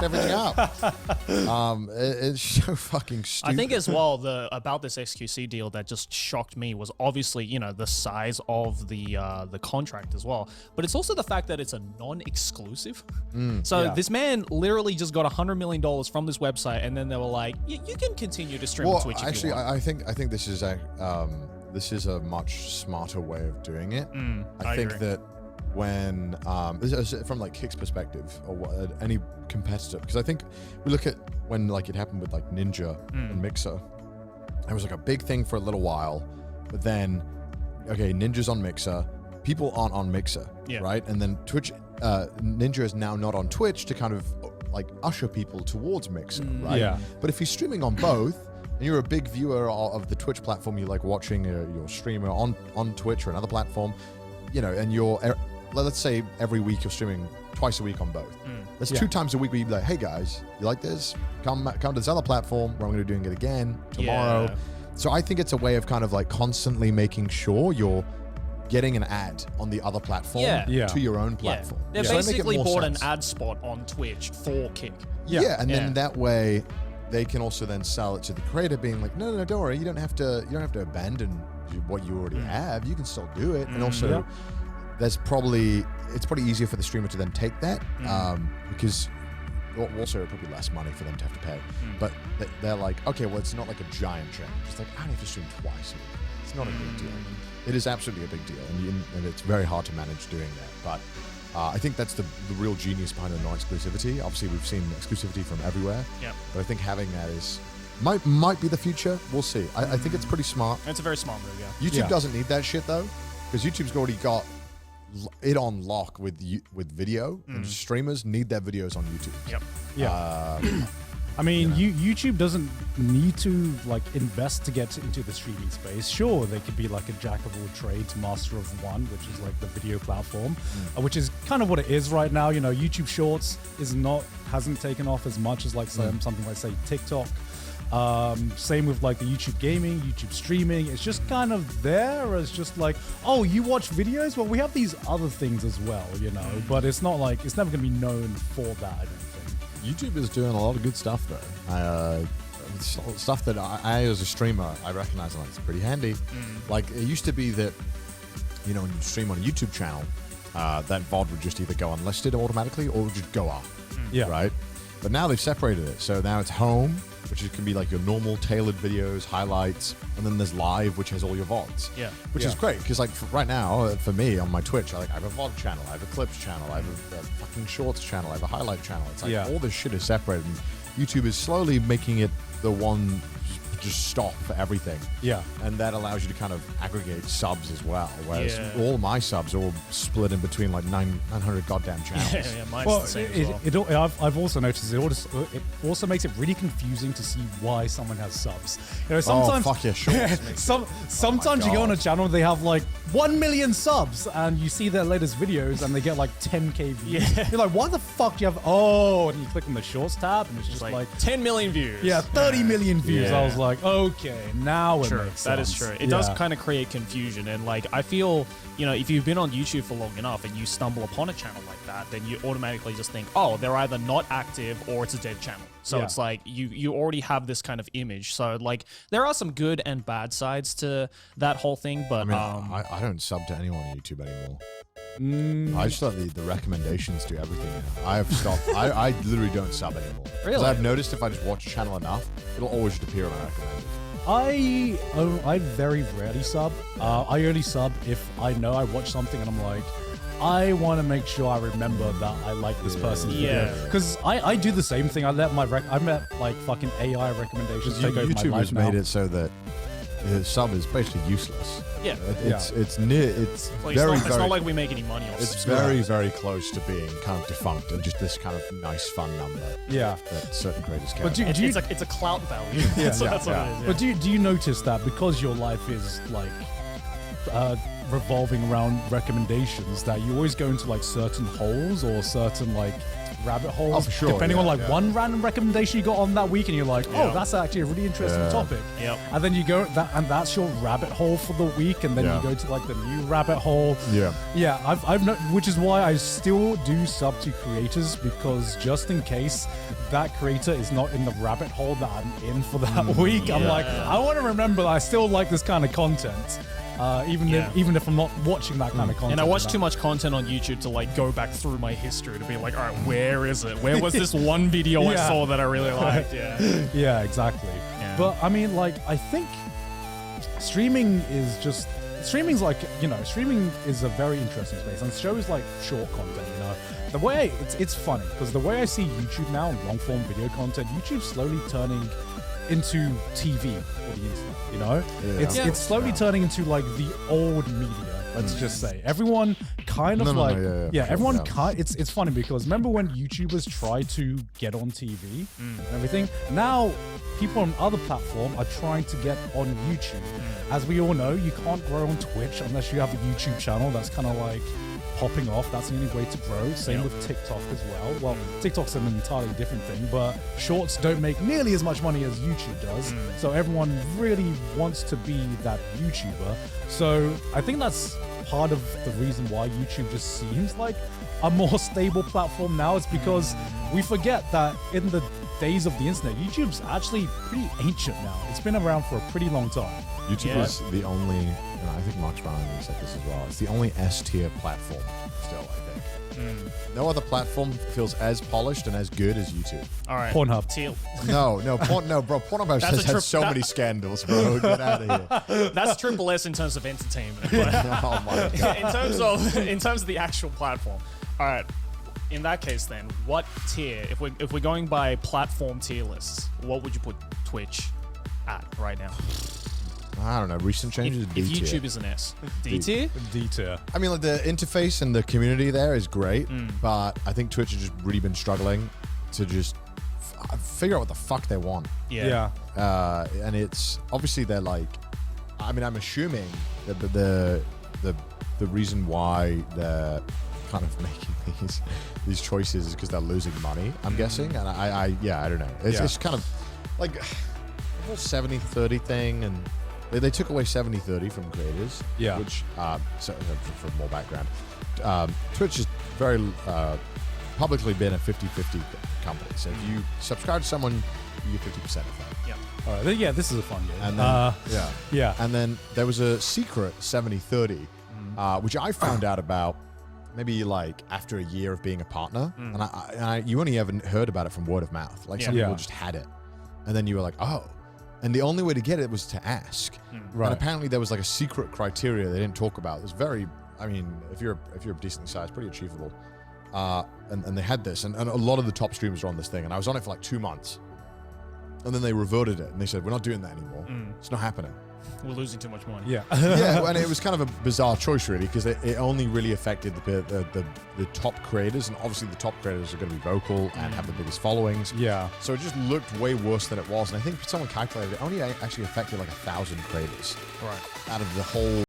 everything up. It's so fucking stupid. I think as well about this XQC deal that just shocked me was obviously the size of the contract as well, but it's also the fact that it's a non-exclusive. So this man literally just got $100 million from this website, and then they were like, you can continue to stream on Twitch if you want. I think this is a much smarter way of doing it. I think agree. that when from like Kick's perspective or any competitor, because I think we look at when like it happened with like Ninja and Mixer, it was like a big thing for a little while, but then okay, Ninja's on Mixer, people aren't on Mixer, right? And then Twitch, Ninja is now not on Twitch to kind of like usher people towards Mixer, right? Yeah. But if you're streaming on both, and you're a big viewer of the Twitch platform, you like watching your streamer on Twitch or another platform, and you're, let's say every week you're streaming twice a week on both. That's 2 times a week where you'd be like, hey guys, you like this? Come to this other platform where I'm going to be doing it again tomorrow. Yeah. So I think it's a way of kind of like constantly making sure you're getting an ad on the other platform to your own platform. They basically bought an ad spot on Twitch for Kick. And then that way they can also then sell it to the creator, being like, no, don't worry, you don't have to abandon what you already have. You can still do it. And also it's probably easier for the streamer to then take that because also it'll probably less money for them to have to pay. But they're like, okay, well, it's not like a giant change. It's like, I don't have to stream twice a week. It's not a big deal. It is absolutely a big deal, and it's very hard to manage doing that. But I think that's the real genius behind the non-exclusivity. Obviously, we've seen exclusivity from everywhere. But I think having that might be the future. We'll see. I think it's pretty smart. It's a very smart move, YouTube doesn't need that shit, though, because YouTube's already got it on lock with video, and streamers need their videos on YouTube. I mean, YouTube doesn't need to like invest to get into the streaming space. Sure, they could be like a jack of all trades, master of one, which is like the video platform, which is kind of what it is right now. YouTube Shorts hasn't taken off as much as like something like say TikTok. Same with like the YouTube gaming, YouTube streaming. It's just kind of there as just like, oh, you watch videos? Well, we have these other things as well, but it's not like, it's never going to be known for that, I don't think. YouTube is doing a lot of good stuff though. Stuff that I as a streamer, I recognize like it's pretty handy. Like it used to be that, when you stream on a YouTube channel, that VOD would just either go unlisted automatically or it would just go up. Right? But now they've separated it. So now it's home, which can be like your normal tailored videos, highlights, and then there's live, which has all your VODs. Which is great, because like right now, for me on my Twitch, I have a VOD channel, I have a clips channel, I have a fucking shorts channel, I have a highlight channel. It's like all this shit is separated. And YouTube is slowly making it the one just stop for everything. And that allows you to kind of aggregate subs as well. Whereas all my subs are all split in between like 900 goddamn channels. Mine's the same as well. I've also noticed it also makes it really confusing to see why someone has subs. Sometimes, sometimes you go on a channel, they have like 1 million subs, and you see their latest videos, and they get like 10K views. You're like, why the fuck do you have? Oh, and you click on the Shorts tab, and it's just like 10 million views. 30 million views. I was like, okay, now it makes sense. That is true. It does kind of create confusion, and like I feel, if you've been on YouTube for long enough and you stumble upon a channel like that, then you automatically just think, oh, they're either not active or it's a dead channel. So it's like you already have this kind of image. So like there are some good and bad sides to that whole thing, but I don't sub to anyone on YouTube anymore. I just let the recommendations do everything now. I have stopped. I literally don't sub anymore. Really? I've noticed if I just watch a channel enough, it'll always just appear on my recommended. I very rarely sub. I only sub if I know I watch something and I'm like, I want to make sure I remember that I like this person's video. Because I do the same thing. I let like fucking AI recommendations take over my life has made it so that the sub is basically useless. It's not like we make any money off it. It's very, very close to being kind of defunct and just this kind of nice, fun number. That certain creators care. But it's a clout value. That's what it is. But do you notice that because your life is like revolving around recommendations, that you always go into like certain holes or certain like rabbit holes. Oh, for sure, Depending on like yeah. one random recommendation you got on that week, and you're like, oh, that's actually a really interesting topic. Yep. And then you go and that's your rabbit hole for the week, and then you go to like the new rabbit hole. Yeah. Yeah, I've which is why I still do sub to creators, because just in case that creator is not in the rabbit hole that I'm in for that week, I'm like, I want to remember that I still like this kind of content. Even if I'm not watching that kind of content. And I watch too much content on YouTube to like go back through my history to be like, all right, where is it? Where was this one video I saw that I really liked? Yeah. Yeah, exactly. Yeah. But I mean, like, I think streaming is a very interesting space, and shows like short content, you know. The way it's funny because the way I see YouTube now, long form video content, YouTube's slowly turning into TV for the internet, you know? Yeah. It's slowly turning into like the old media, let's just say. Everyone kind of everyone it's funny because remember when YouTubers tried to get on TV and everything? Now people on other platforms are trying to get on YouTube. As we all know, you can't grow on Twitch unless you have a YouTube channel that's kind of like popping off. That's the only way to grow. Same with TikTok as well. Well, TikTok's an entirely different thing, but shorts don't make nearly as much money as YouTube does. So everyone really wants to be that YouTuber. So I think that's part of the reason why YouTube just seems like a more stable platform now. It's because we forget that in the days of the internet, YouTube's actually pretty ancient now. It's been around for a pretty long time. YouTube is the only, and I think Mark's Brown said this as well, it's the only S-tier platform still, I think. No other platform feels as polished and as good as YouTube. All right. Pornhub. Teal. No, bro. Pornhub has had so many scandals, bro. Get out of here. That's triple S in terms of entertainment. But Oh my god. in terms of the actual platform. All right. In that case, then, what tier? If we're going by platform tier lists, what would you put Twitch at right now? I don't know. Recent changes. If YouTube is an S, D tier. D tier. I mean, like the interface and the community there is great, but I think Twitch has just really been struggling to just figure out what the fuck they want. Yeah. And it's obviously they're like, I mean, I'm assuming that the reason why they're kind of making these choices is because they're losing money. I'm guessing, and I don't know. It's kind of like the whole 70-30 thing, and they took away 70-30 from creators. Yeah. Which so for more background, Twitch has very publicly been a 50-50 company. So if you subscribe to someone, you get 50% of that. Yeah. All right. Yeah, this is a fun game. And then, yeah. And then there was a secret 70-30, which I found out about maybe like after a year of being a partner, and I you only ever heard about it from word of mouth. Like some people just had it, and then you were like, oh. And the only way to get it was to ask. Right. And apparently there was like a secret criteria they didn't talk about. It was very, I mean, if you're decently sized, pretty achievable. And they had this, and a lot of the top streamers are on this thing, and I was on it for like 2 months. And then they reverted it, and they said, we're not doing that anymore. It's not happening. We're losing too much money. Yeah. Yeah, and it was kind of a bizarre choice, really, because it only really affected the top creators, and obviously the top creators are going to be vocal and have the biggest followings. Yeah. So it just looked way worse than it was, and I think someone calculated it only actually affected like 1,000 creators. Right. Out of the whole